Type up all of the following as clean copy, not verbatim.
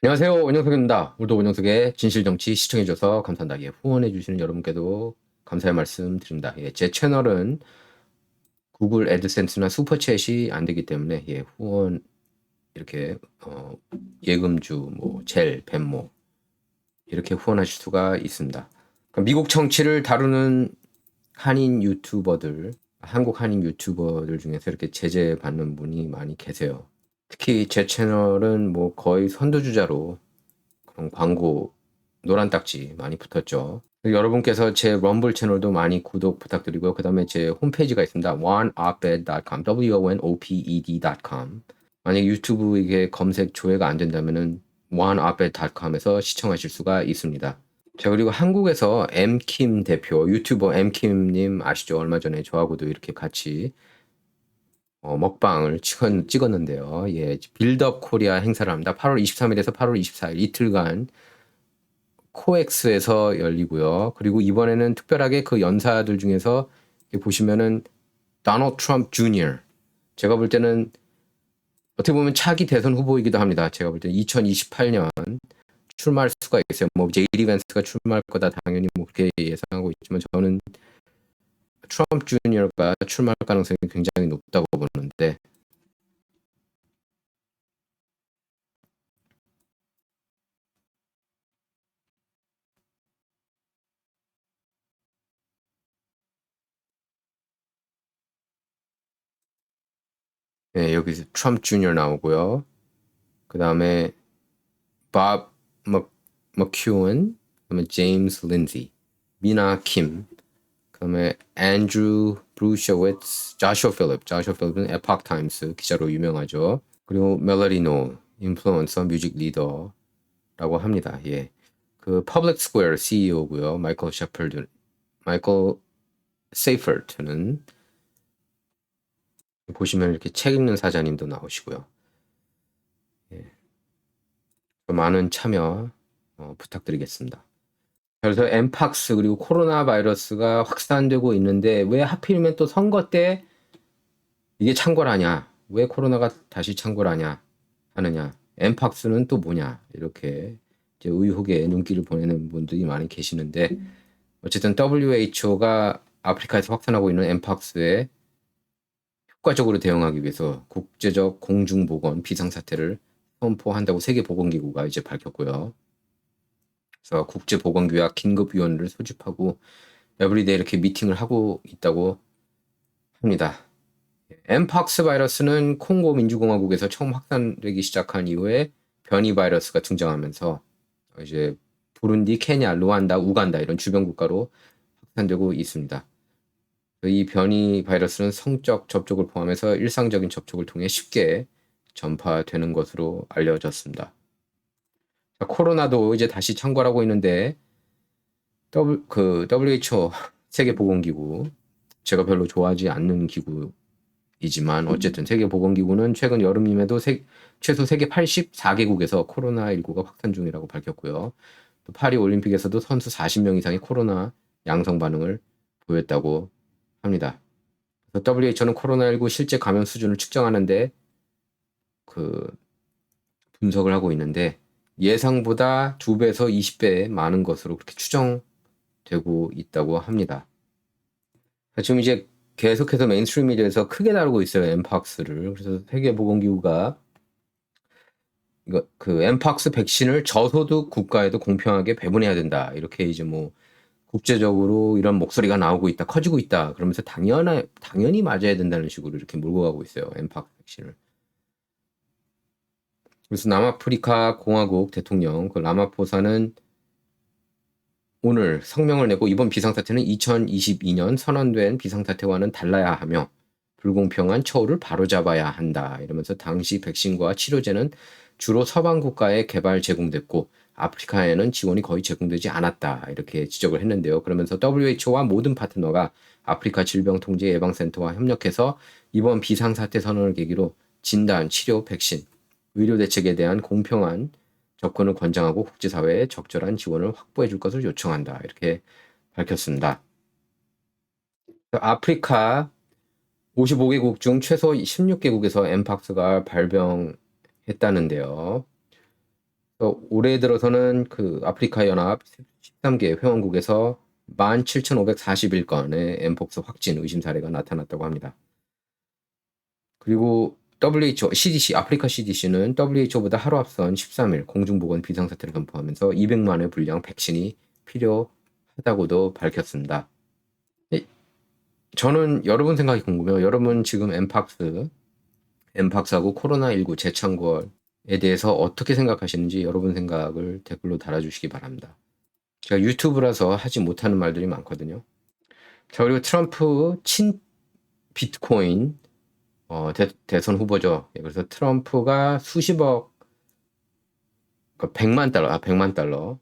안녕하세요. 원영석입니다. 오늘도 원영석의 진실정치 시청해줘서 감사합니다. 예, 후원해주시는 여러분께도 감사의 말씀 드립니다. 예, 제 채널은 구글 애드센스나 슈퍼챗이 안 되기 때문에 예, 후원 이렇게 예금주, 뭐 젤, 벤모 이렇게 후원하실 수가 있습니다. 그럼 미국 정치를 다루는 한인 유튜버들, 한국 한인 유튜버들 중에서 이렇게 제재받는 분이 많이 계세요. 특히 제 채널은 뭐 거의 선두주자로 그런 광고 노란 딱지 많이 붙었죠. 여러분께서 제 럼블 채널도 많이 구독 부탁드리고요. 그 다음에 제 홈페이지가 있습니다. oneoped.com, wonoped.com. 만약 유튜브 이게 검색 조회가 안 된다면은 oneoped.com에서 시청하실 수가 있습니다. 자, 그리고 한국에서 엠킴 대표, 유튜버 엠킴님 아시죠? 얼마 전에 저하고도 이렇게 같이 먹방을 찍었는데요. 예, 빌드업 코리아 행사를 합니다. 8월 23일에서 8월 24일 이틀간 코엑스에서 열리고요. 그리고 이번에는 특별하게 그 연사들 중에서 보시면은 도널드 트럼프 주니어, 제가 볼 때는 어떻게 보면 차기 대선 후보이기도 합니다. 제가 볼 때는 2028년 출마할 수가 있어요. 뭐 제이디 벤스가 출마할 거다 당연히 뭐 그렇게 예상하고 있지만 저는 트럼프 주니어가 출마할 가능성이 굉장히 높다고 보는데, 네, 여기서 트럼프 주니어 나오고요. 그 다음에 밥 머큐언, 그다음에 제임스 린지, 미나 킴, 그다음에 앤드루 브루셔위츠, 자슈아 필립은 에poch 타임스 기자로 유명하죠. 그리고 멜로디노, 인플루언서, 뮤직 리더라고 합니다. 예, 그 퍼블릭 스퀘어 CEO고요. 마이클 세이퍼트는 보시면 이렇게 책 읽는 사자님도 나오시고요. 예, 많은 참여 부탁드리겠습니다. 그래서 엠팍스 그리고 코로나 바이러스가 확산되고 있는데 왜 하필이면 또 선거 때 이게 창궐하냐? 왜 코로나가 다시 창궐하냐? 하느냐? 엠팍스는 또 뭐냐? 이렇게 이제 의혹에 눈길을 보내는 분들이 많이 계시는데, 어쨌든 WHO가 아프리카에서 확산하고 있는 엠팍스에 효과적으로 대응하기 위해서 국제적 공중보건 비상사태를 선포한다고 세계보건기구가 이제 밝혔고요. 그래서 국제보건기구와 긴급위원회를 소집하고 에브리데이 이렇게 미팅을 하고 있다고 합니다. 엠팍스 바이러스는 콩고 민주공화국에서 처음 확산되기 시작한 이후에 변이 바이러스가 등장하면서 이제 부룬디, 케냐, 루안다, 우간다 이런 주변 국가로 확산되고 있습니다. 이 변이 바이러스는 성적 접촉을 포함해서 일상적인 접촉을 통해 쉽게 전파되는 것으로 알려졌습니다. 코로나도 이제 다시 창궐하고 있는데 WHO 세계보건기구, 제가 별로 좋아하지 않는 기구이지만 어쨌든 세계보건기구는 최근 여름임에도 최소 세계 84개국에서 코로나19가 확산 중이라고 밝혔고요. 또 파리 올림픽에서도 선수 40명 이상이 코로나 양성 반응을 보였다고 합니다. WHO는 코로나19 실제 감염 수준을 측정하는데 그 분석을 하고 있는데 예상보다 2배에서 20배 많은 것으로 그렇게 추정되고 있다고 합니다. 지금 이제 계속해서 메인스트림 미디어에서 크게 다루고 있어요, 엠팍스를. 그래서 세계보건기구가 이거 그 엠팍스 백신을 저소득 국가에도 공평하게 배분해야 된다. 이렇게 이제 뭐 국제적으로 이런 목소리가 나오고 있다, 커지고 있다. 그러면서 당연히 맞아야 된다는 식으로 이렇게 몰고 가고 있어요, 엠팍스 백신을. 그래서 남아프리카 공화국 대통령 그 라마포사는 오늘 성명을 내고 이번 비상사태는 2022년 선언된 비상사태와는 달라야 하며 불공평한 처우를 바로잡아야 한다. 이러면서 당시 백신과 치료제는 주로 서방 국가에 개발 제공됐고 아프리카에는 지원이 거의 제공되지 않았다. 이렇게 지적을 했는데요. 그러면서 WHO와 모든 파트너가 아프리카 질병통제예방센터와 협력해서 이번 비상사태 선언을 계기로 진단, 치료, 백신, 의료 대책에 대한 공평한 접근을 권장하고 국제사회에 적절한 지원을 확보해 줄 것을 요청한다. 이렇게 밝혔습니다. 아프리카 55개국 중 최소 16개국에서 엠팍스가 발병했다는데요. 올해 들어서는 그 아프리카 연합 13개 회원국에서 17,541건의 엠폭스 확진 의심 사례가 나타났다고 합니다. 그리고 WHO, CDC, 아프리카 CDC는 WHO보다 하루 앞선 13일 공중보건 비상사태를 선포하면서 200만의 분량 백신이 필요하다고도 밝혔습니다. 저는 여러분 생각이 궁금해요. 여러분 지금 엠팍스하고 코로나19 재창궐에 대해서 어떻게 생각하시는지 여러분 생각을 댓글로 달아주시기 바랍니다. 제가 유튜브라서 하지 못하는 말들이 많거든요. 자, 그리고 트럼프 친 비트코인 대선 후보죠. 그래서 트럼프가 수십억, 그러니까 100만 달러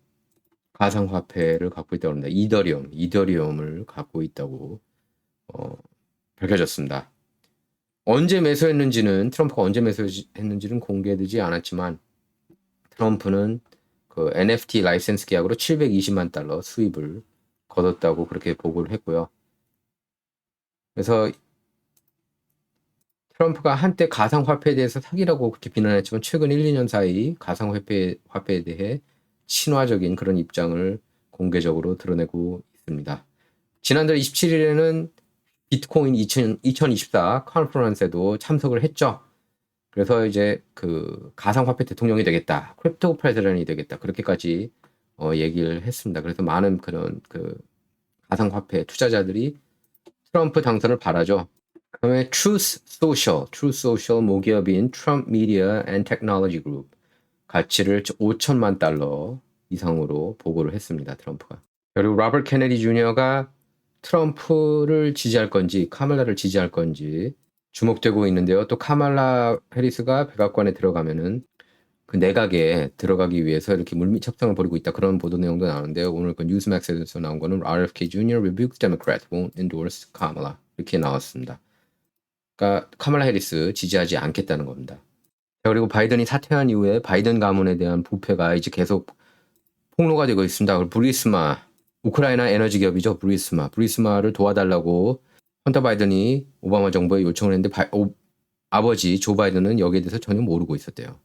가상화폐를 갖고 있다고 합니다. 이더리움을 갖고 있다고 밝혀졌습니다. 트럼프가 언제 매수했는지는 공개되지 않았지만 트럼프는 그 NFT 라이센스 계약으로 720만 달러 수입을 거뒀다고 그렇게 보고를 했고요. 그래서 트럼프가 한때 가상화폐에 대해서 사기라고 그렇게 비난했지만 최근 1, 2년 사이 가상화폐에 대해 친화적인 그런 입장을 공개적으로 드러내고 있습니다. 지난달 27일에는 비트코인 2024 컨퍼런스에도 참석을 했죠. 그래서 이제 그 가상화폐 대통령이 되겠다, 크립토 프레지던트이 되겠다 그렇게까지 얘기를 했습니다. 그래서 많은 그런 그 가상화폐 투자자들이 트럼프 당선을 바라죠. 그다음에 Truth Social 모기업인 Trump Media and Technology Group 가치를 5천만 달러 이상으로 보고를 했습니다. 트럼프가. 그리고 로버트 케네디 주니어가 트럼프를 지지할 건지 카말라를 지지할 건지 주목되고 있는데요. 또 카말라 해리스가 백악관에 들어가면은 그 내각에 들어가기 위해서 이렇게 물밑 협상을 벌이고 있다. 그런 보도 내용도 나오는데요. 오늘 그 뉴스맥스에서 나온 거는 RFK Jr. rebukes Democrat won't endorse Kamala 이렇게 나왔습니다. 그러니까 카말라 해리스 지지하지 않겠다는 겁니다. 그리고 바이든이 사퇴한 이후에 바이든 가문에 대한 부패가 이제 계속 폭로가 되고 있습니다. 부리스마, 우크라이나 에너지 기업이죠. 부리스마를 도와달라고 헌터 바이든이 오바마 정부에 요청을 했는데 아버지 조 바이든은 여기에 대해서 전혀 모르고 있었대요.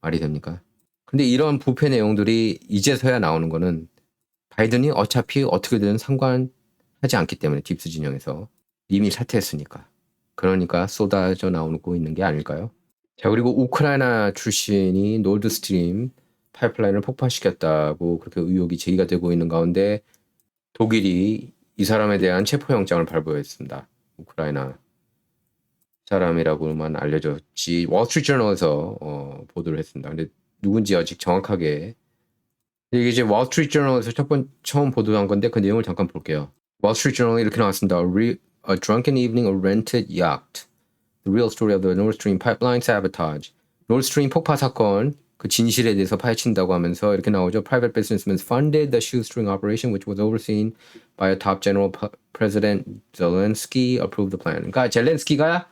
말이 됩니까? 근데 이런 부패 내용들이 이제서야 나오는 거는 바이든이 어차피 어떻게든 상관하지 않기 때문에 딥스 진영에서 이미 사퇴했으니까. 그러니까 쏟아져 나오고 있는 게 아닐까요? 자, 그리고 우크라이나 출신이 노르드스트림 파이프라인을 폭파시켰다고 그렇게 의혹이 제기가 되고 있는 가운데 독일이 이 사람에 대한 체포영장을 발부했습니다. 우크라이나 사람이라고만 알려졌지 월스트리트저널에서 보도를 했습니다. 근데 누군지 아직 정확하게 이게 이제 월스트리트저널에서 처음 보도한 건데 그 내용을 잠깐 볼게요. 월스트리트저널에 이렇게 나왔습니다. A drunken evening, a rented yacht. The real story of the Nord Stream pipeline sabotage. Nord Stream 폭파 사건 그 진실에 대해서 파헤친다고 하면서 이렇게 나오죠. Private businessmen funded the shoestring operation, which was overseen by a top general. President Zelensky approved the plan. 그러니까 젤렌스키가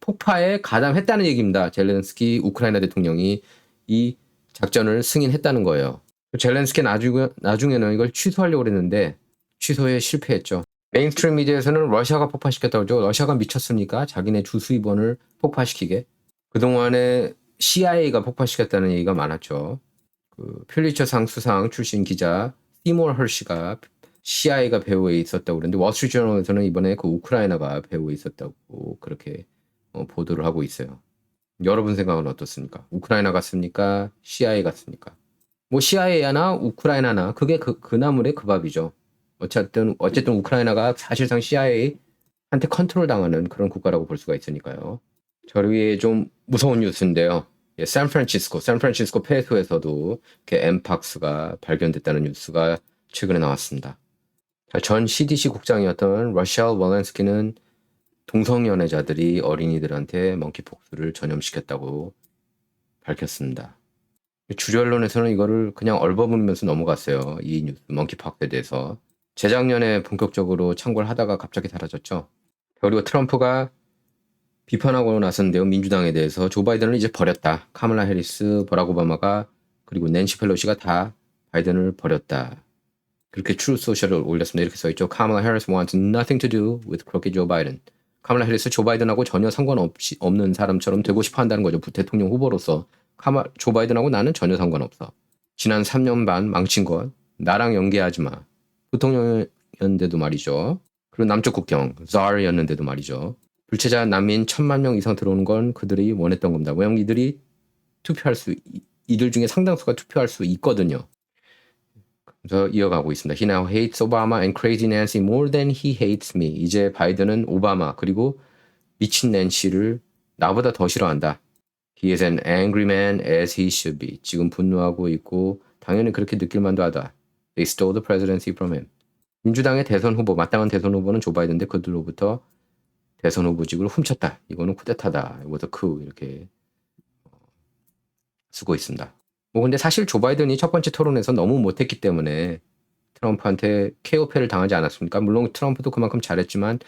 폭파에 가담했다는 얘기입니다. 젤렌스키 우크라이나 대통령이 이 작전을 승인했다는 거예요. 젤렌스키 나중에는 이걸 취소하려고 했는데 취소에 실패했죠. 메인스트림 미디어에서는 러시아가 폭파시켰다고 하죠. 러시아가 미쳤습니까? 자기네 주 수입원을 폭파시키게. 그동안에 CIA가 폭파시켰다는 얘기가 많았죠. 그 퓰리처상 수상 출신 기자 티몰 헐시가 CIA가 배후에 있었다고 그랬는데 월스트리트저널에서는 이번에 그 우크라이나가 배후에 있었다고 그렇게 보도를 하고 있어요. 여러분 생각은 어떻습니까? 우크라이나 같습니까? CIA 같습니까? 뭐 CIA나 우크라이나나 그게 그 나물의 그 밥이죠. 어쨌든 우크라이나가 사실상 CIA한테 컨트롤 당하는 그런 국가라고 볼 수가 있으니까요. 저를 좀 무서운 뉴스인데요. 예, 샌프란시스코 폐소에서도 엠팍스가 발견됐다는 뉴스가 최근에 나왔습니다. 전 CDC 국장이었던 러시아 월렌스키는 동성연애자들이 어린이들한테 멍키폭스를 전염시켰다고 밝혔습니다. 주류 언론에서는 이거를 그냥 얼버무리면서 넘어갔어요. 이 뉴스 멍키팍스에 대해서. 재작년에 본격적으로 창궐 하다가 갑자기 사라졌죠. 그리고 트럼프가 비판하고 나섰는데요. 민주당에 대해서 조 바이든을 이제 버렸다. 카멀라 해리스, 버락 오바마가 그리고 낸시 펠로시가 다 바이든을 버렸다. 그렇게 트루 소셜을 올렸습니다. 이렇게 써있죠. 카멀라 해리스 wants nothing to do with crooked Joe Biden. 카멀라 해리스 조 바이든하고 전혀 상관없는 사람처럼 되고 싶어 한다는 거죠. 대통령 후보로서 조 바이든하고 나는 전혀 상관없어. 지난 3년 반 망친 것. 나랑 연계하지 마. 부통령이었는데도 말이죠. 그리고 남쪽 국경, czar이었는데도 말이죠. 불체자 난민 1,000만 명 이상 들어오는 건 그들이 원했던 겁니다. 왜냐면 이들 중에 상당수가 투표할 수 있거든요. 그래서 이어가고 있습니다. He now hates Obama and crazy Nancy more than he hates me. 이제 바이든은 오바마 그리고 미친 낸시를 나보다 더 싫어한다. He is an angry man as he should be. 지금 분노하고 있고 당연히 그렇게 느낄 만도 하다. They stole the presidency from him. 민주당의 대선 후보, 마땅한 대선 후보는 조 바이든인데 그들로부터 대선 후보직을 훔쳤다. 이거는 쿠데타다. It was a coup. 이렇게 쓰고 있습니다. 뭐 근데 사실 조 바이든이 첫 번째 토론에서 너무 못했기 때문에 트럼프한테 KO패를 당하지 않았습니까? 물론 트럼프도 그만큼 잘했지만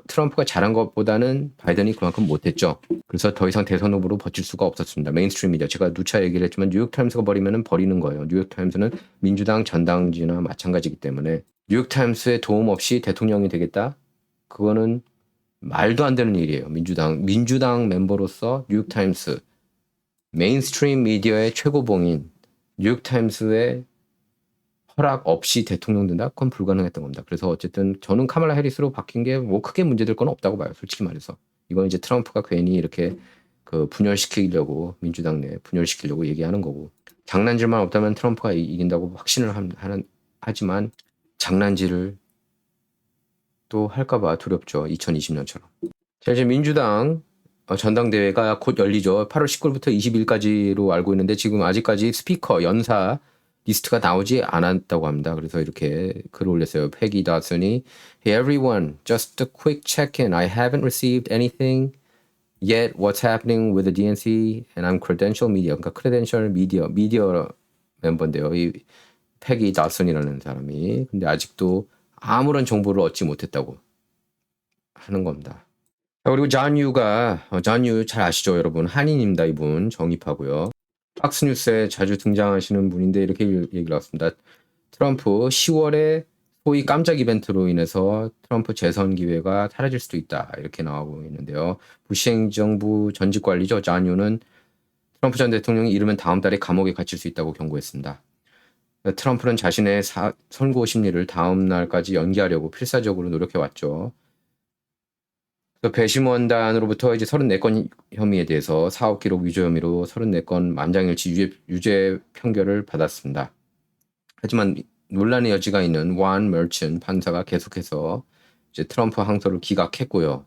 트럼프가 잘한 것보다는 바이든이 그만큼 못했죠. 그래서 더 이상 대선 후보로 버틸 수가 없었습니다. 메인스트림 미디어, 제가 누차 얘기를 했지만 뉴욕타임스가 버리면 버리는 거예요. 뉴욕타임스는 민주당 전당지나 마찬가지이기 때문에 뉴욕타임스의 도움 없이 대통령이 되겠다? 그거는 말도 안 되는 일이에요. 민주당 멤버로서 뉴욕타임스, 메인스트림 미디어의 최고봉인 뉴욕타임스의 허락 없이 대통령 된다? 그건 불가능했던 겁니다. 그래서 어쨌든 저는 카말라 해리스로 바뀐 게 뭐 크게 문제될 건 없다고 봐요. 솔직히 말해서. 이건 이제 트럼프가 괜히 이렇게 분열시키려고, 민주당 내 분열시키려고 얘기하는 거고. 장난질만 없다면 트럼프가 이긴다고 확신을 하지만 장난질을 또 할까봐 두렵죠. 2020년처럼. 자, 이제 민주당 전당대회가 곧 열리죠. 8월 19일부터 20일까지로 알고 있는데 지금 아직까지 스피커, 연사 리스트가 나오지 않았다고 합니다. 그래서 이렇게 글을 올렸어요. 패기 다슨이 Hey everyone, just a quick check-in. I haven't received anything yet. What's happening with the DNC? And I'm credential media. 그러니까 크레덴셜 미디어 멤버인데요. 이 패기 다슨이라는 사람이. 근데 아직도 아무런 정보를 얻지 못했다고 하는 겁니다. 그리고 존 유 잘 아시죠, 여러분? 한인입니다, 이분. 정입하고요. 팍스뉴스에 자주 등장하시는 분인데 이렇게 얘기를 했습니다. 트럼프 10월에 소위 깜짝 이벤트로 인해서 트럼프 재선 기회가 사라질 수도 있다. 이렇게 나오고 있는데요. 부시 행정부 전직 관리죠. 존 유는 트럼프 전 대통령이 이르면 다음 달에 감옥에 갇힐 수 있다고 경고했습니다. 트럼프는 자신의 선고 심리를 다음 날까지 연기하려고 필사적으로 노력해왔죠. 배심원단으로부터 이제 34건 혐의에 대해서 사업 기록 위조 혐의로 34건 만장일치 유죄 판결을 받았습니다. 하지만 논란의 여지가 있는 완 멀친 판사가 계속해서 이제 트럼프 항소를 기각했고요.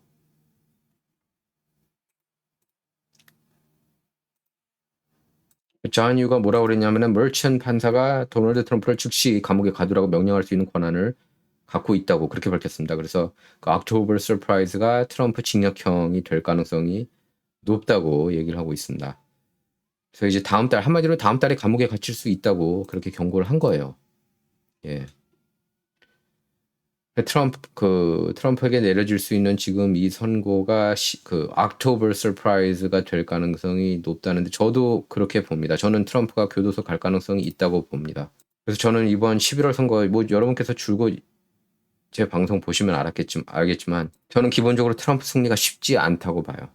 존 유가 뭐라고 그랬냐면은 멀친 판사가 도널드 트럼프를 즉시 감옥에 가두라고 명령할 수 있는 권한을 갖고 있다고 그렇게 밝혔습니다. 그래서 그 October Surprise가 트럼프 징역형이 될 가능성이 높다고 얘기를 하고 있습니다. 그래서 이제 한마디로 다음 달에 감옥에 갇힐 수 있다고 그렇게 경고를 한 거예요. 예. 트럼프에게 내려질 수 있는 지금 이 선고가 October Surprise가 될 가능성이 높다는데 저도 그렇게 봅니다. 저는 트럼프가 교도소 갈 가능성이 있다고 봅니다. 그래서 저는 이번 11월 선거, 뭐 여러분께서 줄곧 제 방송 보시면 알겠지만 저는 기본적으로 트럼프 승리가 쉽지 않다고 봐요.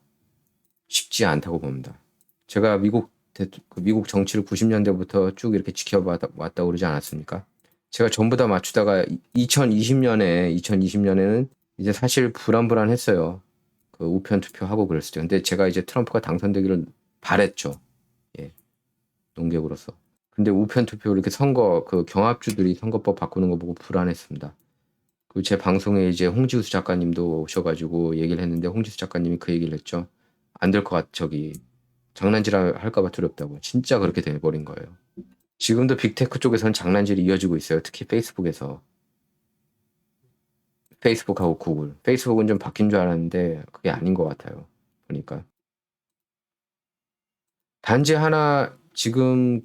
쉽지 않다고 봅니다. 제가 미국 정치를 90년대부터 쭉 이렇게 지켜왔다고 그러지 않았습니까? 제가 전부 다 맞추다가 2020년에는 이제 사실 불안했어요. 우편 투표하고 그랬을 때. 근데 제가 이제 트럼프가 당선되기를 바랬죠. 예. 농객으로서. 근데 우편 투표 이렇게 경합주들이 선거법 바꾸는 거 보고 불안했습니다. 제 방송에 이제 홍지수 작가님도 오셔가지고 얘기를 했는데 홍지수 작가님이 그 얘기를 했죠. 안 될 것 장난질 할까봐 두렵다고. 진짜 그렇게 돼버린 거예요. 지금도 빅테크 쪽에서는 장난질이 이어지고 있어요. 특히 페이스북에서. 페이스북하고 구글. 페이스북은 좀 바뀐 줄 알았는데 그게 아닌 것 같아요. 보니까. 단지 하나 지금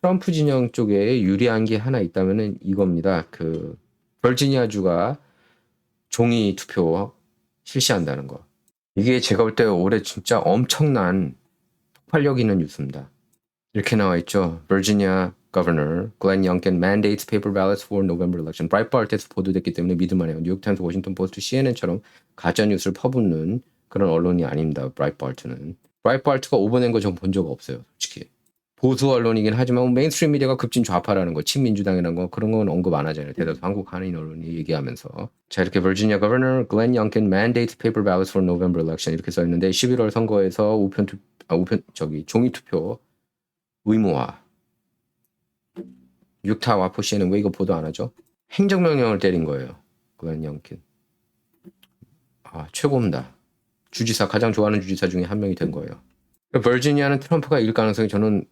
트럼프 진영 쪽에 유리한 게 하나 있다면은 이겁니다. 버지니아주가 종이 투표 실시한다는 거. 이게 제가 볼 때 올해 진짜 엄청난 폭발력 있는 뉴스입니다. 이렇게 나와 있죠. Virginia Governor Glenn Youngkin mandates paper ballots for November election. 브라이트바트에서 보도됐기 때문에 믿을만해요. 뉴욕타임스, 워싱턴 포스트, CNN처럼 가짜 뉴스를 퍼붓는 그런 언론이 아닙니다. 브라이트바트는. 브라이트바트가 오버낸 거 전 본 적 없어요. 솔직히. 보수 언론이긴 하지만 메인스트림 미디어가 급진 좌파라는 거, 친민주당이라는 거 그런 건 언급 안 하잖아요. 대다수 한국 한인 언론이 얘기하면서. 자, 이렇게 버지니아 Governor Glenn Youngkin mandates paper ballots for November election 이렇게 써 있는데 11월 선거에서 종이 투표 의무화. 유타 와포시에는 왜 이거 보도 안 하죠? 행정명령을 때린 거예요. 글렌 영킨. 아, 최고입니다. 주지사, 가장 좋아하는 주지사 중에 한 명이 된 거예요. 버지니아는 트럼프가 이길 가능성이 저는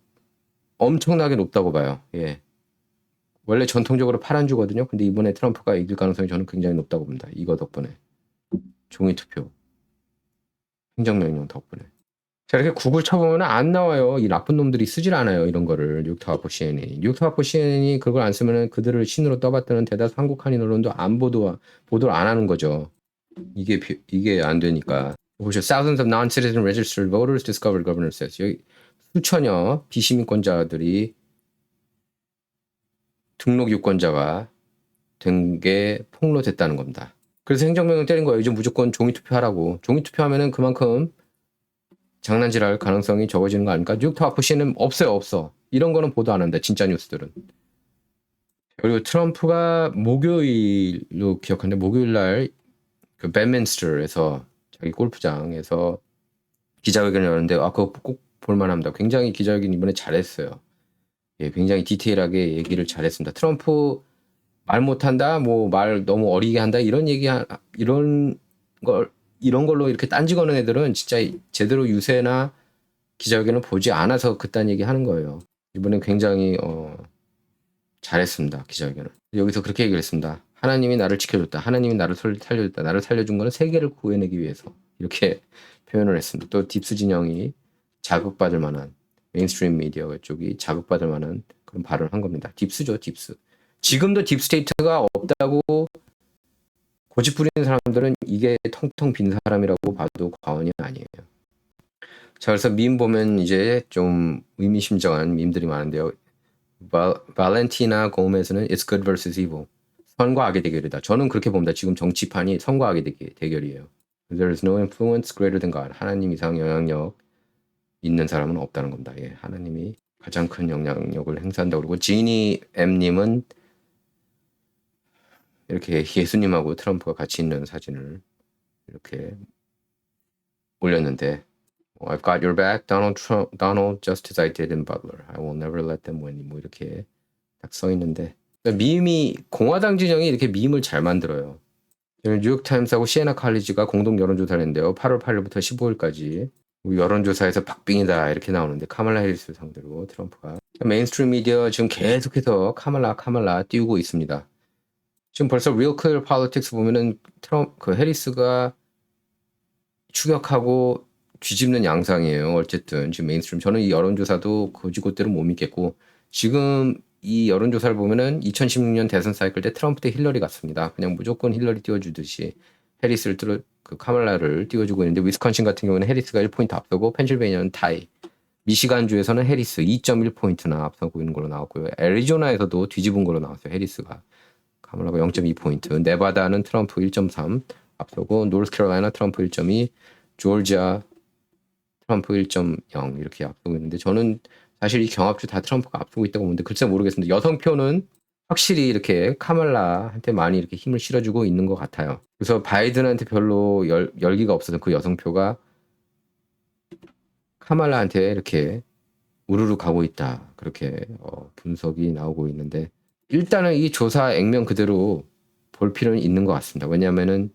엄청나게 높다고 봐요. 예. 원래 전통적으로 파란주거든요. 근데 이번에 트럼프가 이길 가능성이 저는 굉장히 높다고 봅니다. 이거 덕분에. 종이투표. 행정명령 덕분에. 자, 이렇게 구글 쳐보면 안 나와요. 이 나쁜 놈들이 쓰질 않아요. 이런 거를. 뉴욕타워포 CNN이 그걸 안 쓰면 그들을 신으로 떠받드는 대다수 한국 한인 언론도 보도를 안 하는 거죠. 이게 안 되니까. 보시죠. Thousands of non-citizen registered voters discovered governor says. 여기 수천여 비시민권자들이 등록 유권자가 된 게 폭로됐다는 겁니다. 그래서 행정명령 때린 거예요. 요즘 무조건 종이투표하라고. 종이투표하면은 그만큼 장난질할 가능성이 적어지는 거 아닙니까? 뉴욕타워포 CNN은 없어. 이런 거는 보도 안 한다. 진짜 뉴스들은. 그리고 트럼프가 목요일로 기억하는데 목요일 날 그 벤민스터에서 자기 골프장에서 기자회견을 열었는데 그거 꼭 볼만합니다. 굉장히 기자회견 이번에 잘했어요. 예, 굉장히 디테일하게 얘기를 잘했습니다. 트럼프 말 못한다, 말 너무 어리게 한다 이런 걸로 이렇게 딴지 거는 애들은 진짜 제대로 유세나 기자회견을 보지 않아서 그딴 얘기 하는 거예요. 이번엔 굉장히 잘했습니다. 기자회견을. 여기서 그렇게 얘기를 했습니다. 하나님이 나를 지켜줬다. 하나님이 나를 살려줬다. 나를 살려준 거는 세계를 구해내기 위해서. 이렇게 표현을 했습니다. 또 딥스 진영이 자극받을 만한 메인스트림 미디어 쪽이 자극받을 만한 그런 발언을 한 겁니다. 딥스죠, 딥스. 지금도 딥스테이트가 없다고 고집 부리는 사람들은 이게 텅텅 빈 사람이라고 봐도 과언이 아니에요. 자, 그래서 밈 보면 이제 좀 의미심장한 밈들이 많은데요. 발렌티나 고메즈는 It's good versus evil. 선과 악의 대결이다. 저는 그렇게 봅니다. 지금 정치판이 선과 악의 대결이에요. There is no influence greater than God. 하나님 이상 영향력 있는 사람은 없다는 겁니다. 예, 하나님이 가장 큰 영향력을 행사한다고 그러고 지니 M님은 이렇게 예수님하고 트럼프가 같이 있는 사진을 이렇게 올렸는데 I've got your back, Donald, just as I did in Butler. I will never let them win. 이렇게 딱 써 있는데 밈이 공화당 진영이 이렇게 밈을 잘 만들어요. 뉴욕타임스하고 시에나 칼리지가 공동 여론조사를 했는데요. 8월 8일부터 15일까지 여론조사에서 박빙이다 이렇게 나오는데 카말라 해리스 상대로 트럼프가 메인스트림 미디어 지금 계속해서 카말라 띄우고 있습니다. 지금 벌써 Real Clear Politics 보면은 해리스가 추격하고 뒤집는 양상이에요. 어쨌든 지금 메인스트림 저는 이 여론조사도 거지것대로 못 믿겠고 지금 이 여론조사를 보면은 2016년 대선 사이클 때 트럼프 대 힐러리 같습니다. 그냥 무조건 힐러리 띄워주듯이 해리스를 카말라를 띄워주고 있는데 위스콘신 같은 경우는 해리스가 1포인트 앞서고 펜실베니아는 타이. 미시간주에서는 해리스 2.1포인트나 앞서고 있는 걸로 나왔고요. 애리조나에서도 뒤집은 걸로 나왔어요. 해리스가. 카말라가 0.2포인트. 네바다는 트럼프 1.3 앞서고 노스캐롤라이나 트럼프 1.2 조지아 트럼프 1.0 이렇게 앞서고 있는데 저는 사실 이 경합주 다 트럼프가 앞서고 있다고 보는데 글쎄 모르겠습니다. 여성표는 확실히 이렇게 카말라한테 많이 이렇게 힘을 실어주고 있는 것 같아요. 그래서 바이든한테 별로 열기가 없어서 그 여성표가 카말라한테 이렇게 우르르 가고 있다. 그렇게 분석이 나오고 있는데 일단은 이 조사 액면 그대로 볼 필요는 있는 것 같습니다. 왜냐하면은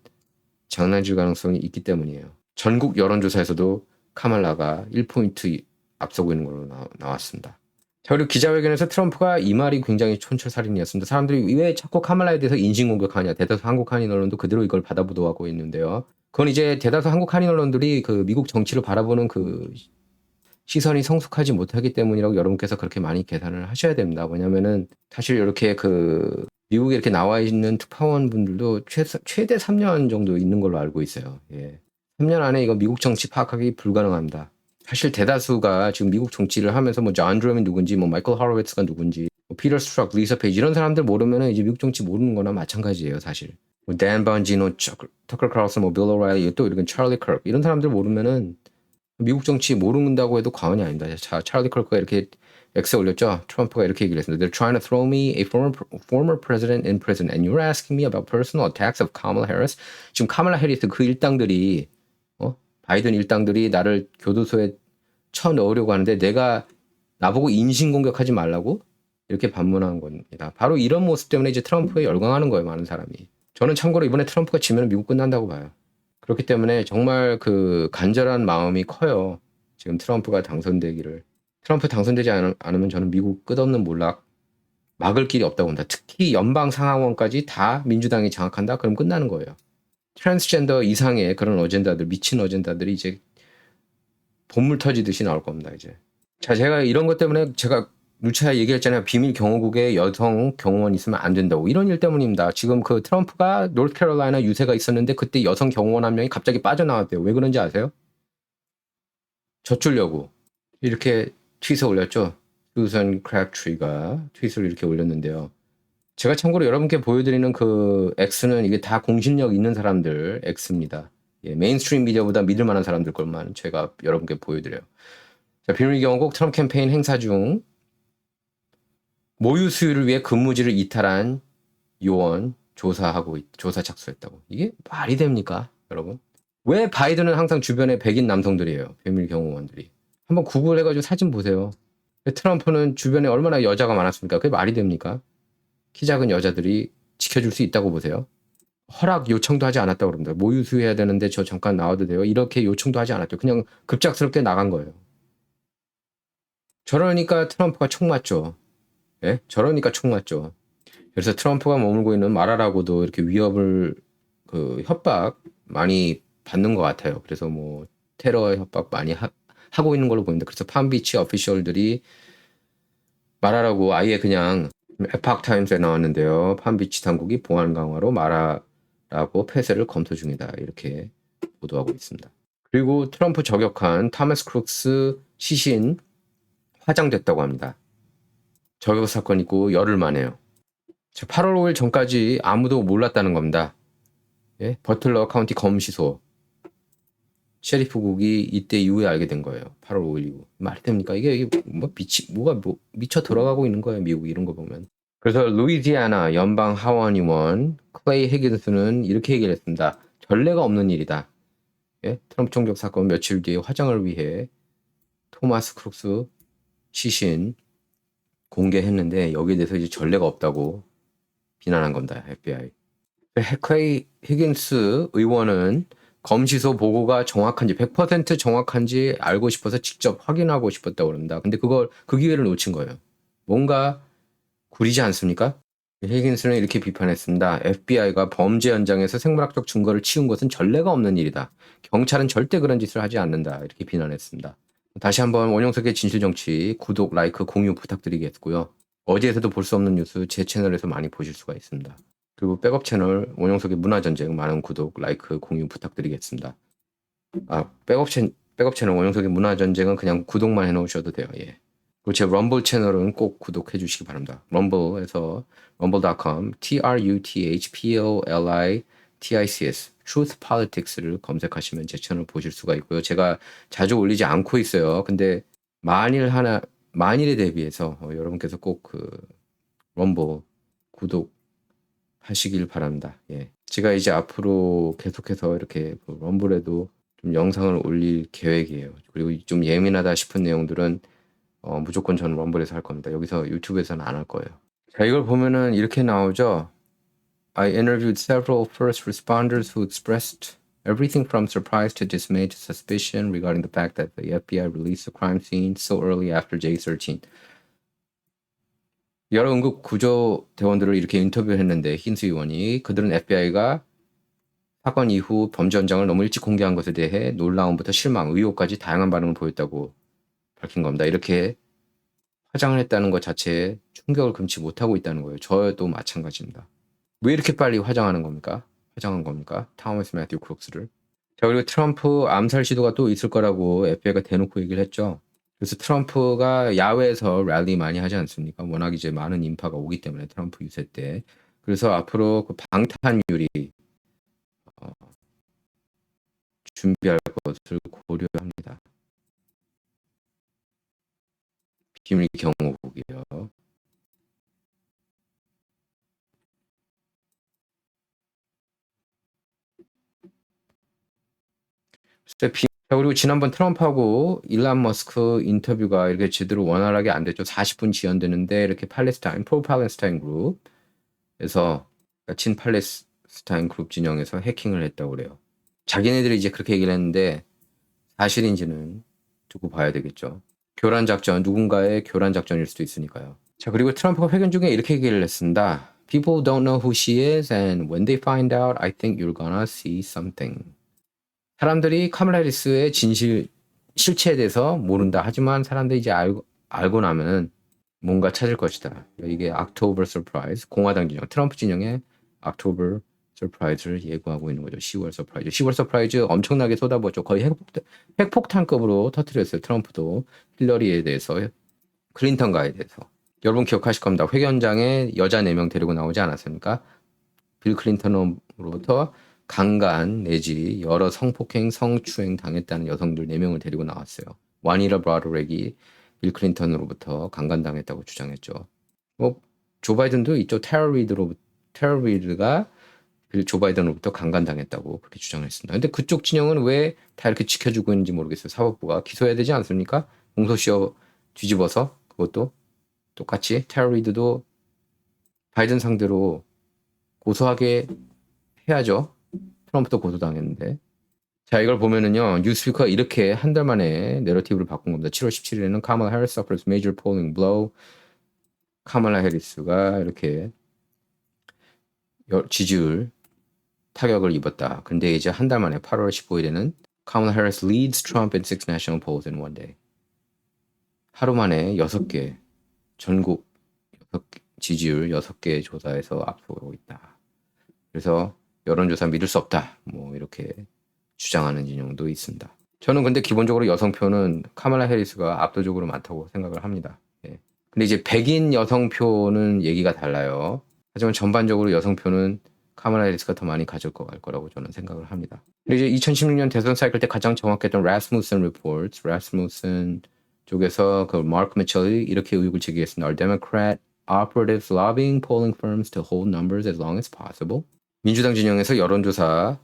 장난질 가능성이 있기 때문이에요. 전국 여론조사에서도 카말라가 1포인트 앞서고 있는 걸로 나왔습니다. 자, 그리고 기자회견에서 트럼프가 이 말이 굉장히 촌철살인이었습니다. 사람들이 왜 자꾸 카말라에 대해서 인신공격하냐. 대다수 한국 한인 언론도 그대로 이걸 받아 보도하고 있는데요. 그건 이제 대다수 한국 한인 언론들이 그 미국 정치를 바라보는 그 시선이 성숙하지 못하기 때문이라고 여러분께서 그렇게 많이 계산을 하셔야 됩니다. 왜냐면은 사실 이렇게 미국에 이렇게 나와 있는 특파원 분들도 최대 3년 정도 있는 걸로 알고 있어요. 예. 3년 안에 이거 미국 정치 파악하기 불가능합니다. 사실 대다수가 지금 미국 정치를 하면서 존 드럼이 누군지, 마이클 하로웨츠가 누군지, 피터 스트락, 리사 페이지 이런 사람들 모르면은 이제 미국 정치 모르는 거나 마찬가지예요, 사실. 댄 번지노, 터커 카를슨, 빌 오라일리, 또 이런 찰리 커크 이런 사람들 모르면은 미국 정치 모른다고 해도 과언이 아닙니다. 자, 찰리 커크가 이렇게 X에 올렸죠. 트럼프가 이렇게 얘기를 했습니다. They're trying to throw me, a former president, in prison, and you're asking me about personal attacks of Kamala Harris. 지금 카말라 해리스 그 일당들이 바이든 일당들이 나를 교도소에 쳐 넣으려고 하는데 내가 나보고 인신공격하지 말라고 이렇게 반문한 겁니다. 바로 이런 모습 때문에 이제 트럼프에 열광하는 거예요, 많은 사람이. 저는 참고로 이번에 트럼프가 지면 미국 끝난다고 봐요. 그렇기 때문에 정말 그 간절한 마음이 커요. 지금 트럼프가 당선되기를. 트럼프 당선되지 않으면 저는 미국 끝없는 몰락 막을 길이 없다고 봅니다. 특히 연방 상하원까지 다 민주당이 장악한다? 그럼 끝나는 거예요. 트랜스젠더 이상의 그런 어젠다들, 미친 어젠다들이 이제 본물 터지듯이 나올 겁니다, 이제. 자, 제가 이런 것 때문에 제가 누차 얘기했잖아요. 비밀 경호국에 여성 경호원 있으면 안 된다고. 이런 일 때문입니다. 지금 그 트럼프가 노스캐롤라이나 유세가 있었는데 그때 여성 경호원 한 명이 갑자기 빠져나왔대요. 왜 그런지 아세요? 젖주려고. 이렇게 트윗을 올렸죠. 수선 크랩트리가 트윗을 이렇게 올렸는데요. 제가 참고로 여러분께 보여드리는 그 X는 이게 다 공신력 있는 사람들 X입니다. 예, 메인스트림 미디어보다 믿을 만한 사람들 것만 제가 여러분께 보여드려요. 자, 비밀 경호국 트럼프 캠페인 행사 중 모유 수유를 위해 근무지를 이탈한 요원 조사 착수했다고. 이게 말이 됩니까, 여러분? 왜 바이든은 항상 주변에 백인 남성들이에요, 비밀 경호원들이. 한번 구글 해가지고 사진 보세요. 트럼프는 주변에 얼마나 여자가 많았습니까? 그게 말이 됩니까? 키 작은 여자들이 지켜줄 수 있다고 보세요. 허락 요청도 하지 않았다고 그럽니다. 모유 수유해야 되는데 저 잠깐 나와도 돼요? 이렇게 요청도 하지 않았죠. 그냥 급작스럽게 나간 거예요. 저러니까 트럼프가 총 맞죠. 예? 저러니까 총 맞죠. 그래서 트럼프가 머물고 있는 마라라고도 이렇게 위협을 협박 많이 받는 것 같아요. 그래서 뭐 테러 협박 많이 하고 있는 걸로 보입니다. 그래서 팜비치 어피셜들이 마라라고 아예 그냥 에팍타임스에 나왔는데요. 팜비치 당국이 보안 강화로 마라라고 폐쇄를 검토 중이다. 이렇게 보도하고 있습니다. 그리고 트럼프 저격한 타머스 크룩스 시신 화장됐다고 합니다. 저격 사건 있고 열흘 만에요. 8월 5일 전까지 아무도 몰랐다는 겁니다. 예? 버틀러 카운티 검시소 셰리프국이 이때 이후에 알게 된 거예요. 8월 5일 이후. 말이 됩니까? 이게 뭐 미쳐 들어가고 있는 거예요. 미국 이런 거 보면. 그래서 루이지애나 연방 하원 의원 클레이 히긴스는 이렇게 얘기를 했습니다. 전례가 없는 일이다. 예? 트럼프 총격 사건 며칠 뒤에 화장을 위해 토마스 크룩스 시신 공개했는데 여기에 대해서 이제 전례가 없다고 비난한 겁니다. FBI. 클레이 히긴스 의원은 검시소 보고가 정확한지 100% 정확한지 알고 싶어서 직접 확인하고 싶었다고 합니다. 근데 그 기회를 놓친 거예요. 뭔가 구리지 않습니까? 히긴스는 이렇게 비판했습니다. FBI가 범죄 현장에서 생물학적 증거를 치운 것은 전례가 없는 일이다. 경찰은 절대 그런 짓을 하지 않는다. 이렇게 비난했습니다. 다시 한번 원영석의 진실정치 구독, 라이크, 공유 부탁드리겠고요. 어디에서도 볼 수 없는 뉴스 제 채널에서 많이 보실 수가 있습니다. 그리고 백업 채널 원영석의 문화전쟁 많은 구독, 라이크, 공유 부탁드리겠습니다. 백업 채널 원영석의 문화전쟁은 그냥 구독만 해놓으셔도 돼요. 예. 그리고 제 럼블 채널은 꼭 구독해 주시기 바랍니다. 럼블에서 rumble.com truthpolitics Truth Politics를 검색하시면 제 채널 보실 수가 있고요. 제가 자주 올리지 않고 있어요. 근데 만일에 대비해서 여러분께서 꼭 럼블 구독하시길 바랍니다. 예. 제가 이제 앞으로 계속해서 이렇게 럼블에도 좀 영상을 올릴 계획이에요. 그리고 좀 예민하다 싶은 내용들은 무조건 저는 럼블에서 할 겁니다. 여기서 유튜브에서는 안 할 거예요. 자, 이걸 보면은 이렇게 나오죠. I interviewed several first responders who expressed everything from surprise to dismay to suspicion regarding the fact that the FBI released the crime scene so early after J13. 여러 응급 구조 대원들을 이렇게 인터뷰했는데 힌스 의원이 그들은 FBI가 사건 이후 범죄 현장을 너무 일찍 공개한 것에 대해 놀라움부터 실망, 의혹까지 다양한 반응을 보였다고 밝힌 겁니다. 이렇게 화장을 했다는 것 자체에 충격을 금치 못하고 있다는 거예요. 저도 마찬가지입니다. 왜 이렇게 빨리 화장한 겁니까? 타머스 매튜 크룩스를. 자, 그리고 트럼프 암살 시도가 또 있을 거라고 FBI가 대놓고 얘기를 했죠. 그래서 트럼프가 야외에서 랠리 많이 하지 않습니까? 워낙 이제 많은 인파가 오기 때문에 트럼프 유세 때. 그래서 앞으로 그 방탄유리 준비할 것을 고려합니다. 비밀 경호국이요. 그리고 지난번 트럼프하고 일론 머스크 인터뷰가 이렇게 제대로 원활하게 안 됐죠. 40분 지연되는데 이렇게 프로 팔레스타인 그룹에서 친 팔레스타인 그룹 진영에서 해킹을 했다고 그래요. 자기네들이 이제 그렇게 얘기를 했는데 사실인지는 두고 봐야 되겠죠. 교란 작전, 누군가의 교란 작전일 수도 있으니까요. 자, 그리고 트럼프가 회견 중에 이렇게 얘기를 했습니다. People don't know who she is, and when they find out, I think you're gonna see something. 사람들이 카멀라 해리스의 실체에 대해서 모른다. 하지만 사람들이 이제 알고 나면은 뭔가 찾을 것이다. 이게 October Surprise, 공화당 진영, 트럼프 진영의 October Surprise를 예고하고 있는 거죠. 10월 서프라이즈. 10월 서프라이즈 엄청나게 쏟아부었죠. 거의 핵폭탄급으로 터뜨렸어요. 트럼프도 힐러리에 대해서, 클린턴가에 대해서. 여러분 기억하실 겁니다. 회견장에 여자 4명 데리고 나오지 않았습니까? 빌 클린턴으로부터 강간 내지 여러 성폭행, 성추행 당했다는 여성들 4명을 데리고 나왔어요. 와니라 브라드렉이 빌 클린턴으로부터 강간당했다고 주장했죠. 조 바이든도 있죠. 테러 리드가 조 바이든으로부터 강간당했다고 그렇게 주장했습니다. 근데 그쪽 진영은 왜 다 이렇게 지켜주고 있는지 모르겠어요. 사법부가 기소해야 되지 않습니까? 공소시효 뒤집어서 그것도 똑같이 테러 리드도 바이든 상대로 고소하게 해야죠. 트럼프도 고소당했는데. 자, 이걸 보면은요, 뉴스위크가 이렇게 한 달 만에 내러티브를 바꾼 겁니다. 7월 17일에는 카멀라 해리스 suffers major polling blow. 카멀라 해리스가 이렇게 지지율 타격을 입었다. 근데 이제 한 달 만에 8월 15일에는 카멀라 해리스 leads Trump in 6 national polls in one day. 하루 만에 6개 전국 지지율 6개 조사에서 앞서고 있다. 그래서 여론조사 믿을 수 없다. 뭐 이렇게 주장하는 진영도 있습니다. 저는 근데 기본적으로 여성표는 카멀라 해리스가 압도적으로 많다고 생각을 합니다. 예. 근데 이제 백인 여성표는 얘기가 달라요. 하지만 전반적으로 여성표는 카멀라 해리스가 더 많이 가질 거라고 저는 생각을 합니다. 그리고 이제 2016년 대선 사이클 때 가장 정확했던 라스무슨 리포트, 라스무슨 쪽에서 그 마크 미첼이 이렇게 의혹을 제기했습니다. Are Democrat operatives lobbying polling firms to hold numbers as long as possible? 민주당 진영에서 여론조사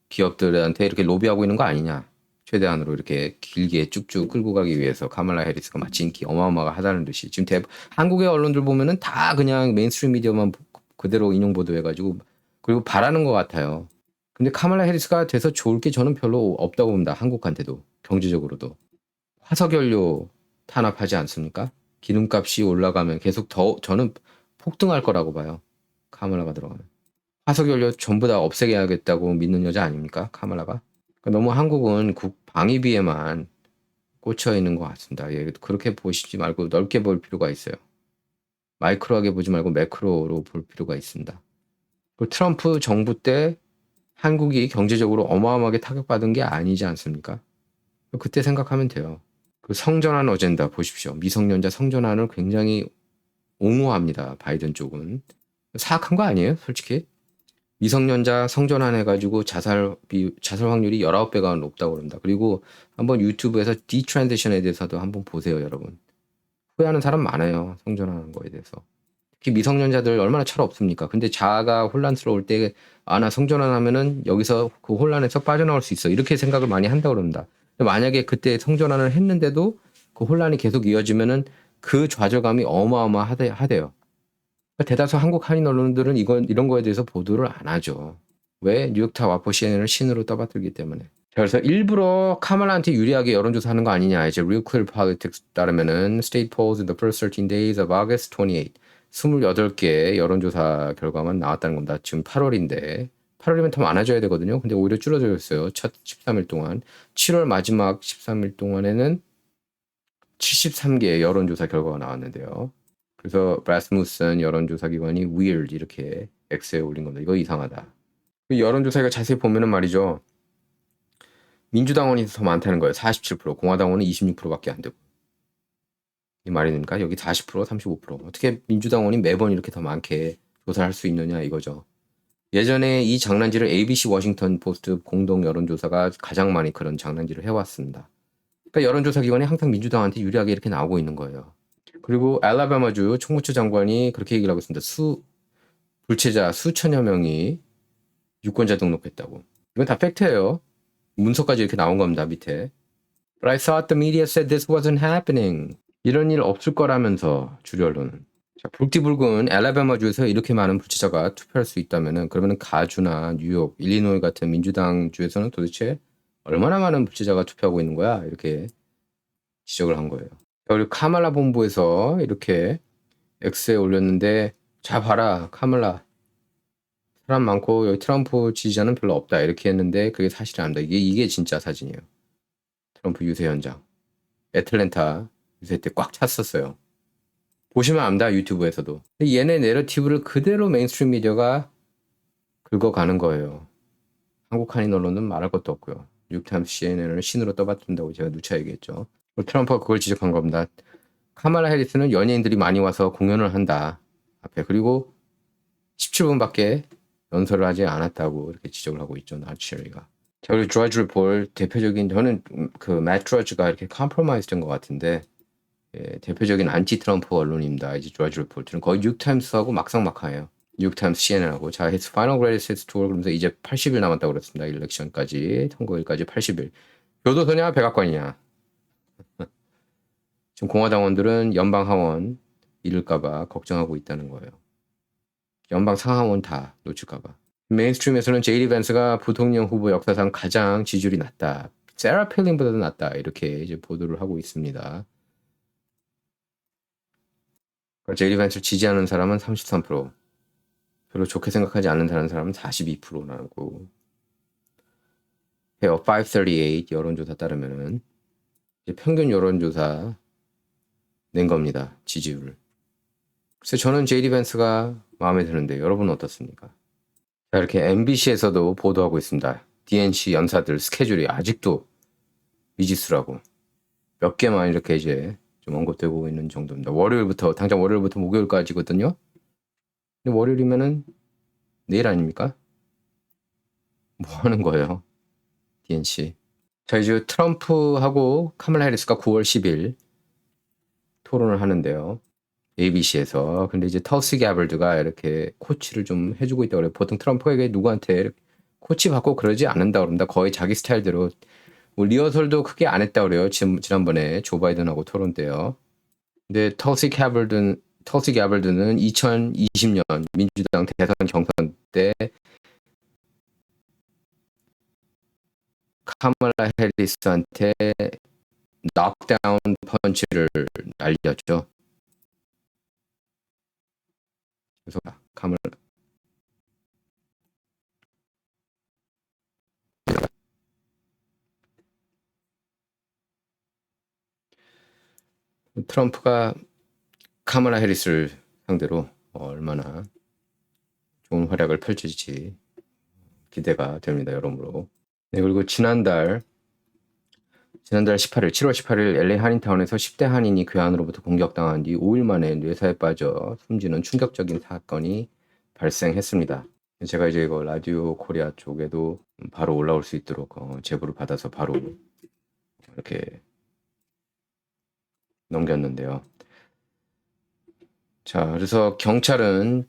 기업들한테 이렇게 로비하고 있는 거 아니냐. 최대한으로 이렇게 길게 쭉쭉 끌고 가기 위해서 카멀라 해리스가 마치 인기 어마어마하다는 듯이. 지금 한국의 언론들 보면은 다 그냥 메인스트림 미디어만 그대로 인용 보도해가지고 그리고 바라는 것 같아요. 근데 카멀라 해리스가 돼서 좋을 게 저는 별로 없다고 봅니다. 한국한테도. 경제적으로도. 화석연료 탄압하지 않습니까? 기름값이 올라가면 계속 저는 폭등할 거라고 봐요. 카멀라가 들어가면. 화석연료 전부 다 없애야겠다고 믿는 여자 아닙니까? 카멀라가. 그러니까 너무 한국은 방위비에만 꽂혀 있는 것 같습니다. 예, 그렇게 보시지 말고 넓게 볼 필요가 있어요. 마이크로하게 보지 말고 매크로로 볼 필요가 있습니다. 그리고 트럼프 정부 때 한국이 경제적으로 어마어마하게 타격받은 게 아니지 않습니까? 그때 생각하면 돼요. 그 성전환 어젠다 보십시오. 미성년자 성전환을 굉장히 옹호합니다. 바이든 쪽은. 사악한 거 아니에요? 솔직히. 미성년자 성전환 해가지고 자살 확률이 19배가 높다고 그럽니다. 그리고 한번 유튜브에서 디트랜지션에 대해서도 한번 보세요, 여러분. 후회하는 사람 많아요. 성전환하는 거에 대해서. 특히 미성년자들 얼마나 철없습니까? 근데 자아가 혼란스러울 때, 나 성전환 하면은 여기서 그 혼란에서 빠져나올 수 있어. 이렇게 생각을 많이 한다고 그럽니다. 만약에 그때 성전환을 했는데도 그 혼란이 계속 이어지면은 그 좌절감이 어마어마하대요. 대다수 한국 한인 언론들은 이런 거에 대해서 보도를 안 하죠. 왜? 뉴욕타 와포 CNN을 신으로 떠받들기 때문에. 그래서 일부러 카멀라한테 유리하게 여론조사하는 거 아니냐. 이제 Real Clear Politics 따르면은 State polls in the first 13 days of August 28. 28개 여론조사 결과만 나왔다는 겁니다. 지금 8월인데 8월이면 더 많아져야 되거든요. 근데 오히려 줄어져 있어요. 첫 13일 동안. 7월 마지막 13일 동안에는 73개의 여론조사 결과가 나왔는데요. 그래서 라스무슨 여론조사 기관이 weird 이렇게 X에 올린 겁니다. 이거 이상하다. 여론조사 이거 자세히 보면은 말이죠. 민주당원이 더 많다는 거예요. 47%. 공화당원은 26%밖에 안 되고. 이 말이 됩니까? 여기 40%, 35%. 어떻게 민주당원이 매번 이렇게 더 많게 조사를 할 수 있느냐 이거죠. 예전에 이 장난질을 ABC 워싱턴 포스트 공동 여론조사가 가장 많이 그런 장난질을 해왔습니다. 그러니까 여론조사 기관이 항상 민주당한테 유리하게 이렇게 나오고 있는 거예요. 그리고 알라바마주 총무처 장관이 그렇게 얘기를 하고 있습니다. 불체자 수천여 명이 유권자 등록했다고. 이건 다 팩트예요. 문서까지 이렇게 나온 겁니다. 밑에. But I thought the media said this wasn't happening. 이런 일 없을 거라면서 주류 언론은. 자, 붉디붉은 알라바마주에서 이렇게 많은 불체자가 투표할 수 있다면은 그러면은 가주나 뉴욕, 일리노이 같은 민주당 주에서는 도대체 얼마나 많은 불체자가 투표하고 있는 거야? 이렇게 지적을 한 거예요. 그리고 카말라 본부에서 이렇게 X에 올렸는데 자 봐라 카말라 사람 많고 여기 트럼프 지지자는 별로 없다 이렇게 했는데 그게 사실이 아닙니다. 이게 진짜 사진이에요. 트럼프 유세 현장 애틀랜타 유세 때 꽉 찼었어요. 보시면 압니다. 유튜브에서도. 얘네 내러티브를 그대로 메인스트림 미디어가 긁어가는 거예요. 한국 한인 언론은 말할 것도 없고요. 뉴욕타임스 CNN을 신으로 떠받든다고 제가 누차 얘기했죠. 트럼프가 그걸 지적한 겁니다. 카말라 해리스는 연예인들이 많이 와서 공연을 한다. 앞에 그리고 17분밖에 연설을 하지 않았다고 이렇게 지적을 하고 있죠. 나츠리가. 자, 그리고 드러지 리폴 대표적인 저는 그 맷 드러지가 이렇게 컴프로마이즈 된 것 같은데 예, 대표적인 안티 트럼프 언론입니다. 이제 드러지 리폴트는 거의 뉴욕타임스하고 막상막하예요. 뉴욕타임스 CNN하고 자, his final greatest hits tour 그러면서 이제 80일 남았다고 그랬습니다. 일렉션까지 선거일까지 80일. 교도소냐 백악관이냐. 지금 공화당원들은 연방 하원 잃을까봐 걱정하고 있다는 거예요. 연방 상하원 다 놓칠까봐. 메인스트림에서는 제이디 밴스가 부통령 후보 역사상 가장 지지율이 낮다. 세라 필링보다도 낮다. 이렇게 이제 보도를 하고 있습니다. 제이디 밴스를 지지하는 사람은 33%, 별로 좋게 생각하지 않는 사람은 42%라고 해요. 538 여론조사 따르면은 이제 평균 여론조사 낸 겁니다. 지지율을. 그래서 저는 제이디 밴스가 마음에 드는데 여러분은 어떻습니까? 자, 이렇게 MBC에서도 보도하고 있습니다. DNC 연사들 스케줄이 아직도 미지수라고 몇 개만 이렇게 이제 좀 언급되고 있는 정도입니다. 당장 월요일부터 목요일까지거든요. 근데 월요일이면은 내일 아닙니까? 뭐 하는 거예요? DNC. 자, 이제 트럼프하고 카멀라 해리스가 9월 10일 토론을 하는데요. ABC에서. 근데 이제 터시 가벌드가 이렇게 코치를 좀 해주고 있다고 그래요. 보통 트럼프에게 누구한테 코치 받고 그러지 않는다 그럽니다. 거의 자기 스타일대로. 뭐 리허설도 크게 안 했다 그래요. 지난번에 조 바이든하고 토론 때요. 근데 터시 가벌드는 2020년 민주당 대선 경선 때 카멀라 해리스한테 넉다운 펀치를 날렸죠. 그래서 카멀라 트럼프가 카멀라 해리스를 상대로 얼마나 좋은 활약을 펼칠지 기대가 됩니다. 여러모로. 네, 그리고 지난달 18일, 7월 18일 LA 한인타운에서 10대 한인이 괴한으로부터 공격당한 뒤 5일 만에 뇌사에 빠져 숨지는 충격적인 사건이 발생했습니다. 제가 이제 이거 라디오 코리아 쪽에도 바로 올라올 수 있도록 제보를 받아서 바로 이렇게 넘겼는데요. 자, 그래서 경찰은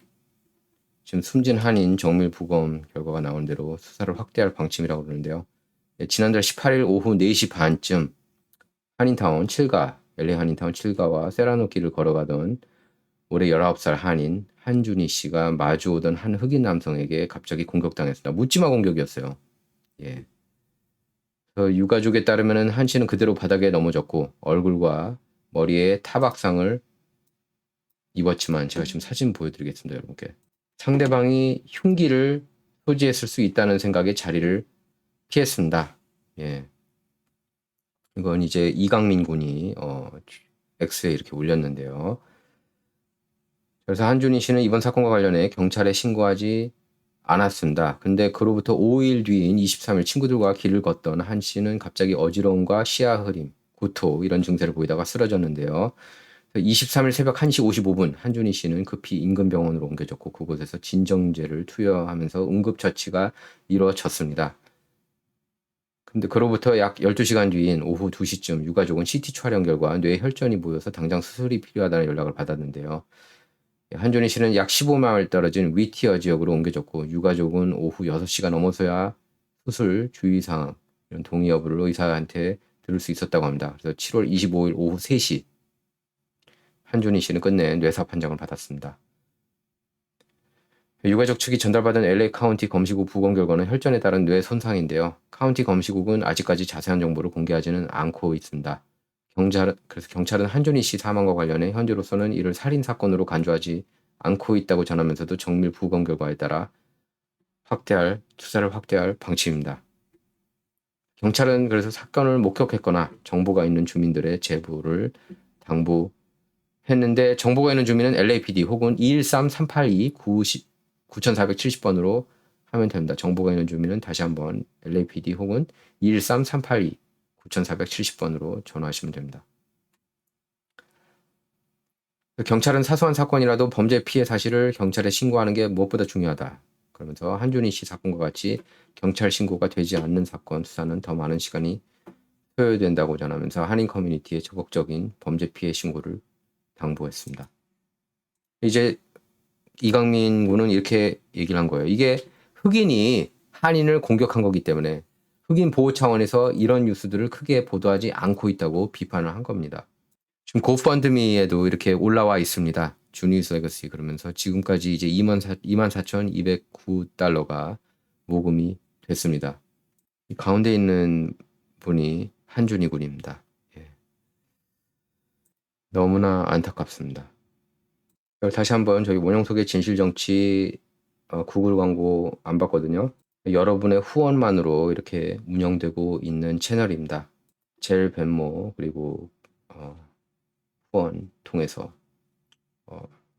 지금 숨진 한인 정밀 부검 결과가 나온 대로 수사를 확대할 방침이라고 그러는데요. 지난달 18일 오후 4시 반쯤 한인타운 7가, LA 한인타운 7가와 세라노 길을 걸어가던 올해 19살 한인 한준희 씨가 마주오던 한 흑인 남성에게 갑자기 공격당했습니다. 묻지마 공격이었어요. 예. 유가족에 따르면 한 씨는 그대로 바닥에 넘어졌고 얼굴과 머리에 타박상을 입었지만 제가 지금 사진 보여드리겠습니다. 여러분께. 상대방이 흉기를 소지했을 수 있다는 생각에 자리를 피했습니다. 예. 이건 이제 이강민 군이 X에 이렇게 올렸는데요. 그래서 한준희 씨는 이번 사건과 관련해 경찰에 신고하지 않았습니다. 근데 그로부터 5일 뒤인 23일 친구들과 길을 걷던 한 씨는 갑자기 어지러움과 시야 흐림, 구토 이런 증세를 보이다가 쓰러졌는데요. 23일 새벽 1시 55분 한준희 씨는 급히 인근 병원으로 옮겨졌고 그곳에서 진정제를 투여하면서 응급처치가 이루어졌습니다. 근데 그로부터 약 12시간 뒤인 오후 2시쯤 유가족은 CT 촬영 결과 뇌에 혈전이 보여서 당장 수술이 필요하다는 연락을 받았는데요. 한준희 씨는 약 15마일 떨어진 위티어 지역으로 옮겨졌고 유가족은 오후 6시가 넘어서야 수술 주의사항 이런 동의 여부를 의사한테 들을 수 있었다고 합니다. 그래서 7월 25일 오후 3시 한준희 씨는 끝내 뇌사 판정을 받았습니다. 유가족 측이 전달받은 LA 카운티 검시국 부검 결과는 혈전에 따른 뇌 손상인데요. 카운티 검시국은 아직까지 자세한 정보를 공개하지는 않고 있습니다. 그래서 경찰은 한준희 씨 사망과 관련해 현재로서는 이를 살인 사건으로 간주하지 않고 있다고 전하면서도 정밀 부검 결과에 따라 수사를 확대할 방침입니다. 경찰은 그래서 사건을 목격했거나 정보가 있는 주민들의 제보를 당부했는데 정보가 있는 주민은 LAPD 혹은 213-382-9470번으로 하면 됩니다. 정보가 있는 주민은 다시 한번 LAPD 혹은 213-382-9470번으로 전화하시면 됩니다. 경찰은 사소한 사건이라도 범죄 피해 사실을 경찰에 신고하는 게 무엇보다 중요하다. 그러면서 한준희 씨 사건과 같이 경찰 신고가 되지 않는 사건 수사는 더 많은 시간이 소요된다고 전하면서 한인 커뮤니티의 적극적인 범죄 피해 신고를 당부했습니다. 이제 이강민 군은 이렇게 얘기를 한 거예요. 이게 흑인이 한인을 공격한 거기 때문에 흑인 보호 차원에서 이런 뉴스들을 크게 보도하지 않고 있다고 비판을 한 겁니다. 지금 고펀드미에도 이렇게 올라와 있습니다. 주니스 레거시 그러면서 지금까지 이제 24,209달러가 모금이 됐습니다. 이 가운데 있는 분이 한준희 군입니다. 예. 너무나 안타깝습니다. 다시 한번 저희 원영석의 진실정치 구글 광고 안 받거든요. 여러분의 후원만으로 이렇게 운영되고 있는 채널입니다. 젤 벤모 그리고 후원 통해서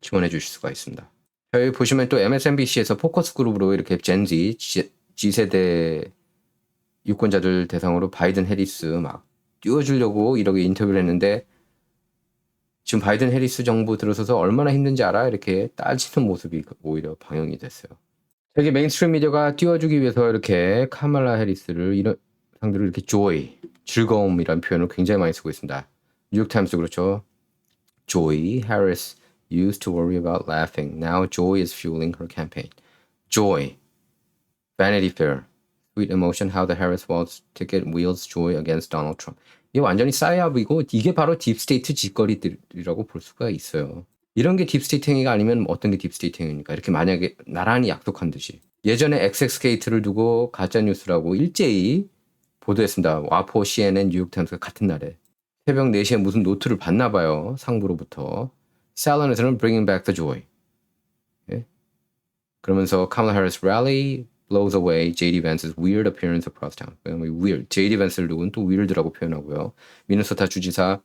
지원해 주실 수가 있습니다. 여기 보시면 또 MSNBC에서 포커스 그룹으로 이렇게 젠지 G세대 유권자들 대상으로 바이든 해리스 막 띄워주려고 이렇게 인터뷰를 했는데 지금 바이든 해리스 정부 들어서서 얼마나 힘든지 알아? 이렇게 따지는 모습이 오히려 방영이 됐어요. 세계 메인스트림 미디어가 띄워주기 위해서 이렇게 카말라 해리스를 이런 상대로 이렇게 joy, 즐거움이라는 표현을 굉장히 많이 쓰고 있습니다. 뉴욕타임스 그렇죠. Joy, Harris used to worry about laughing. Now joy is fueling her campaign. Joy, Vanity Fair, sweet emotion, how the Harris Walz ticket wields joy against Donald Trump. 이게 완전히 싸이압이고 이게 바로 딥스테이트 짓거리들이라고 볼 수가 있어요. 이런 게 딥스테이트 행위가 아니면 어떤 게 딥스테이트 행위입니까? 이렇게 만약에 나란히 약속한 듯이. 예전에 XX게이트를 두고 가짜뉴스라고 일제히 보도했습니다. 와포, CNN, 뉴욕타임스가 같은 날에. 새벽 4시에 무슨 노트를 받나 봐요. 상부로부터. 셀런에서는 Bringing Back the Joy. 예? 그러면서 Kamala Harris rally blows away J.D. Vance's weird appearance across town. weird. J.D. Vance를 누군 또 weird라고 표현하고요. 미네소타 주지사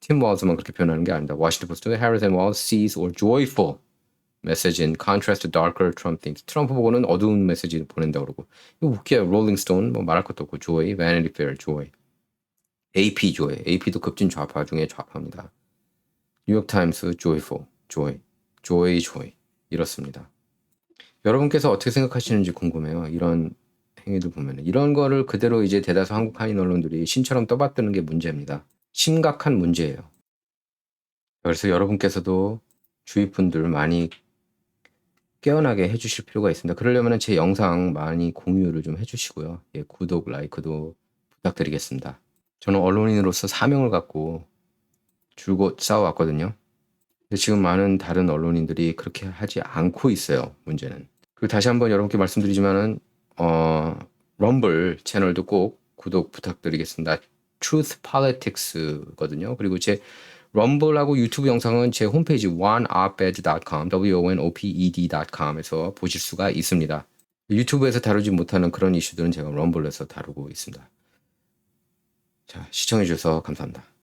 팀 월즈만 그렇게 표현하는 게 아닙니다. 워싱턴 포스트 Harris and Walz sees or joyful message in contrast to darker Trump themes. 트럼프 보고는 어두운 메시지 보낸다 그러고. 이거 웃겨요. 롤링 스톤 뭐 말할 것도 없고 joy, Vanity Fair, joy. AP joy. AP도 급진 좌파 중에 좌파입니다. 뉴욕타임스 joyful, joy 이렇습니다. 여러분께서 어떻게 생각하시는지 궁금해요. 이런 행위들 보면 이런 거를 그대로 이제 대다수 한국 한인 언론들이 신처럼 떠받드는 게 문제입니다. 심각한 문제예요. 그래서 여러분께서도 주위 분들 많이 깨어나게 해주실 필요가 있습니다. 그러려면 제 영상 많이 공유를 좀 해주시고요. 예, 구독, 라이크도 부탁드리겠습니다. 저는 언론인으로서 사명을 갖고 줄곧 싸워왔거든요. 근데 지금 많은 다른 언론인들이 그렇게 하지 않고 있어요. 문제는. 그리고 다시 한번 여러분께 말씀드리지만은 럼블 채널도 꼭 구독 부탁드리겠습니다. Truth Politics거든요. 그리고 제 럼블하고 유튜브 영상은 제 홈페이지 onoped.com, wonoped.com에서 보실 수가 있습니다. 유튜브에서 다루지 못하는 그런 이슈들은 제가 럼블에서 다루고 있습니다. 자, 시청해 주셔서 감사합니다.